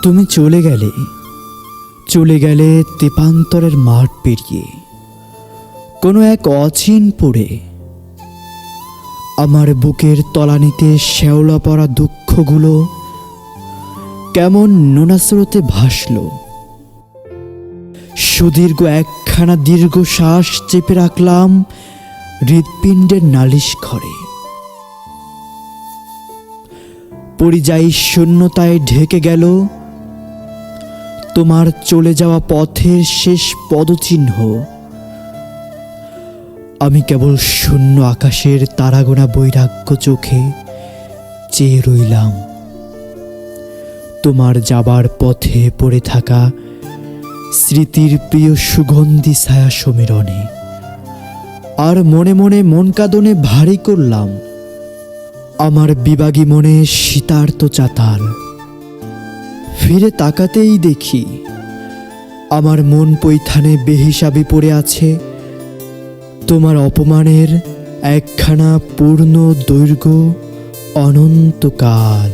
তুমি চলে গেলে তেপান্তরের মাঠ পেরিয়ে কোনো এক অচিন পড়ে। আমার বুকের তলানিতে শ্যাওলা পড়া দুঃখগুলো কেমন নোনা স্রোতে ভাসল। সুদীর্ঘ একখানা দীর্ঘ শ্বাস চেপে রাখলাম হৃৎপিণ্ডের নালিশ ঘরে। পরিযায়ী শূন্যতায় ঢেকে গেল তোমার চলে যাওয়া পথের শেষ পদচিহ্ন। আমি কেবল শূন্য আকাশের তারাগোনা বৈরাগ্য চোখে চেয়ে রইলাম তোমার যাবার পথে পড়ে থাকা স্মৃতির প্রিয় সুগন্ধি ছায়া সমীরণে। আর মনে মনে মন কাঁদনে ভারী করলাম আমার বিবাগী মনে শীতার্ত চাতাল। ফিরে তাকাতেই দেখি আমার মন পৈথানে বেহিসাবি পড়ে আছে তোমার অপমানের একখানা পূর্ণ দৈর্ঘ্য অনন্তকাল।